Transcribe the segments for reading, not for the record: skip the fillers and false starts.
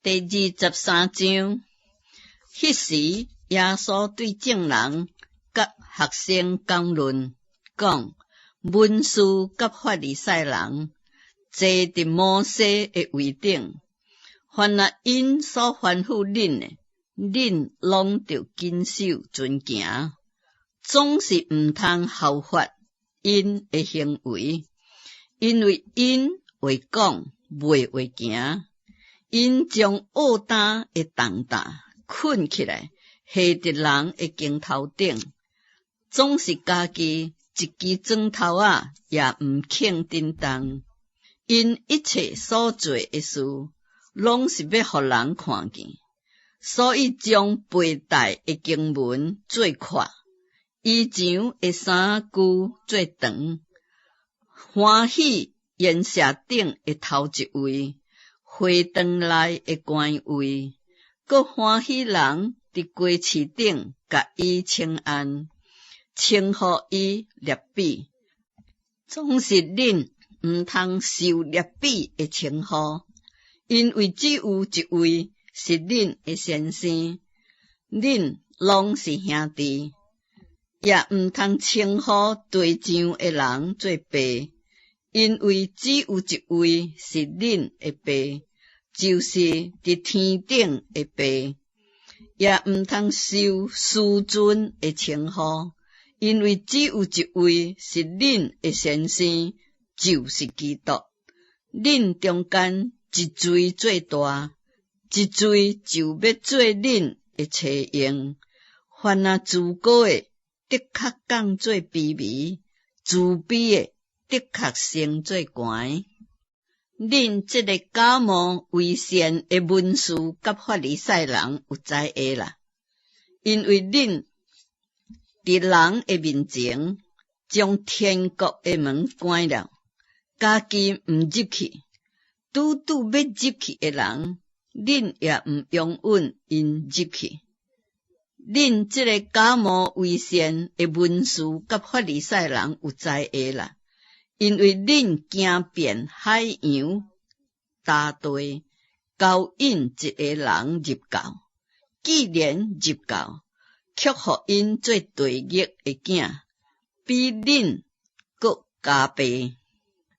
第23章，迄时耶稣对众人甲学生讲论，讲文士甲法利赛人坐伫摩西的位顶，凡若因所吩咐恁的，恁拢着谨守遵行，总是毋通效法因的行为，因为因会讲袂会行。因将恶担的重担捆起来，下伫人的肩头顶，总是家己一支砖头仔也毋肯振动。因一切所做的事，拢是要互人看见，所以将背带的经文做宽，衣裳的衫句做长，欢喜筵席顶的头一位。会堂内的官位，佮欢喜人伫街市顶甲伊称安，称呼伊列比，总是恁毋通受列比的称呼，因为只有一位是恁的先生，恁拢是兄弟，也毋通称呼地上的人做爸，因为只有一位是恁的爸。就是伫天顶的爸，也毋通受师尊的称呼，因为只有一位是恁的先生，就是基督。恁中间一罪最大，一罪就要做恁的妻用。凡若自高的，的确降做卑微；自卑的，的确升做悬。恁这个假冒为善的文士甲法利赛人有知会啦，因为恁伫人的面前将天国的门关了，家己毋入去，拄要入去的人，恁也毋容允因入去。恁这个假冒为善的文士甲法利赛人有知会啦。因为恁行遍海洋大地，勾引一个人入教，既然入教，却互因做地狱的囝，比恁佫加倍。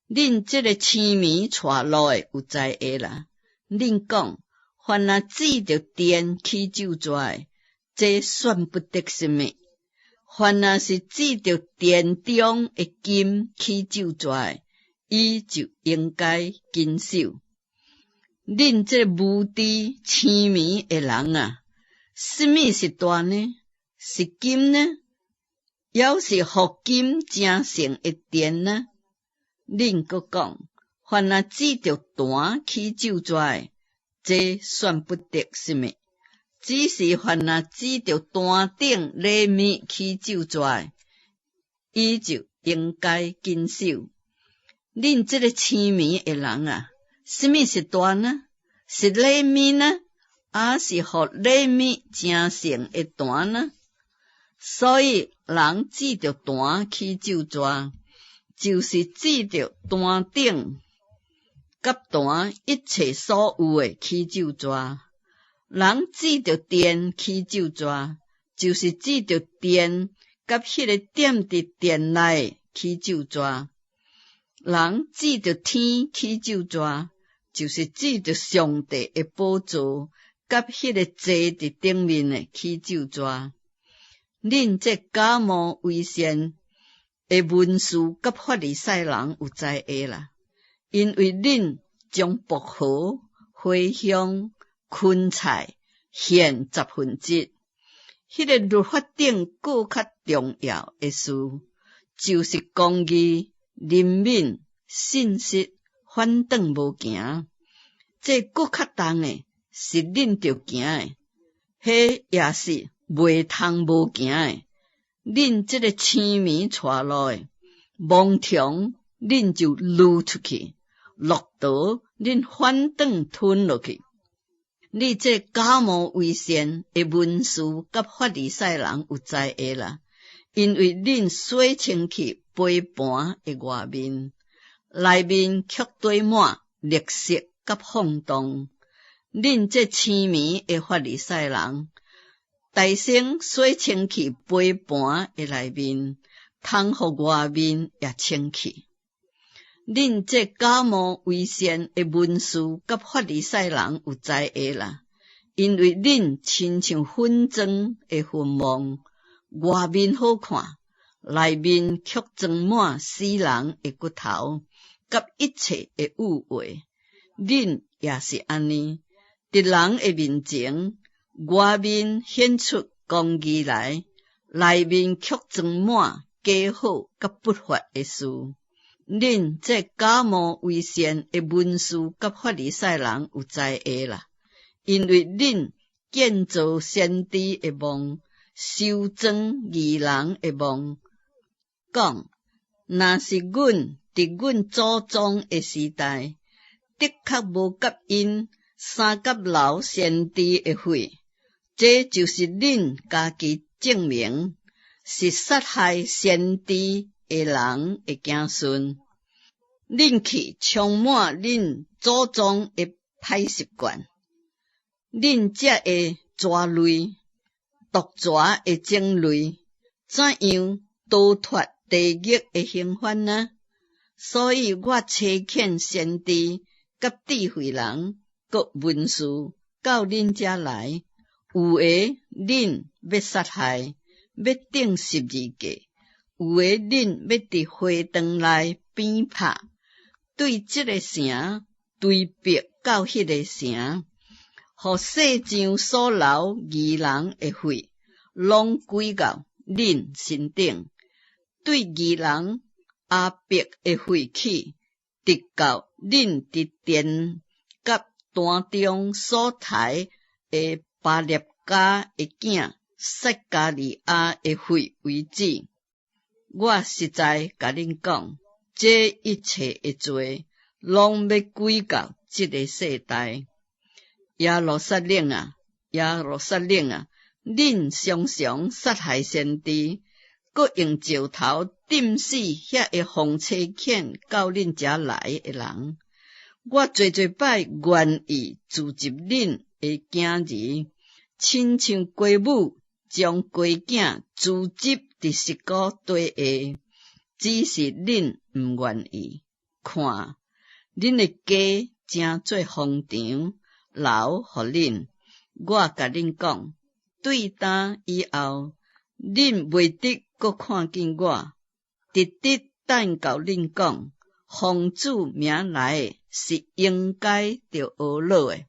恁这个痴迷带路的有知会啦。恁讲，凡若指着电起咒詛，这算不得什么。凡若是指着殿中的金起咒詛，伊就应该谨守。恁这无知痴迷的人啊，什么是大呢？是金呢？抑是互金正成的殿呢？恁佫讲，凡若指着弹起咒詛，这算不得什么。只是凡若指着单顶礼物起咒詛，伊就应该谨守。恁这个痴迷的人啊，什么是大呢？是礼物呢？还是互礼物正成的单呢？所以人指着单起咒詛，就是指着单顶甲单一切所有的起咒詛。人指着电起咒詛，就是指着电甲迄个点伫电内起咒詛。人指着天起咒詛，就是指着上帝的宝座甲迄个坐伫顶面的起咒詛。恁这假冒为善的文士甲法利赛人有知会啦，因为恁将薄荷、花香、芹菜献1/10，迄个律法顶更较重要的事，就是公义、怜悯、信实，反倒无行。这更较重的是恁着行的，迄也是袂通无行的。恁这个痴迷带路的，妄从恁就溜出去，落倒恁反倒吞落去。你这假冒为善的文士甲法利赛人有知会啦，因为恁洗清去杯盘的外面，内面却堆满劣色甲放荡。恁这青面的法利赛人，大身洗清气杯盘的内面，通互外面也清气。恁这假冒为善的文士甲法利赛人有知会啦，因为恁亲像粉装的坟墓，外面好看，内面却装满死人的骨头，甲一切的污秽。恁也是安尼，伫人的面前，外面显出公义来，内面却装满假好甲不法的事。恁这假冒为善的文士甲法利赛人有知会啦，因为恁建造先知的梦，修装义人的梦，讲若是阮伫阮祖宗的时代，的确无甲因三甲流先知的血，这就是恁家己证明是杀害先知的人的子孙。恁去充满恁祖宗的歹习惯，恁这会抓累，毒蛇会争累，怎样逃脱地狱的刑罚呢？所以我差遣先知甲智慧人，各文士到恁遮来，有的恁要杀害，要钉十字架，有的恁要伫花堂内鞭拍，对这个城对逼到迄个城，互世上所流义人的血，拢归到恁身顶，对义人阿逼的血气，直到恁伫殿甲坛中所抬的巴列家的囝撒加利亚的血为止。我实在甲恁讲，这一切的罪，拢要归到这个世代。耶路撒冷啊，耶路撒冷啊，恁常常杀害先知，搁用石头钉死遐会奉差遣到恁遮来的人。我最摆愿意自集恁的囝儿，亲像鸡母将鸡囝自集伫石鼓底下，只是恁毋愿意。看，恁的家正做荒场，留互恁。我甲恁讲，对当以后，恁袂得搁看见我，直直等到恁讲，奉主名来的是应该着学落的。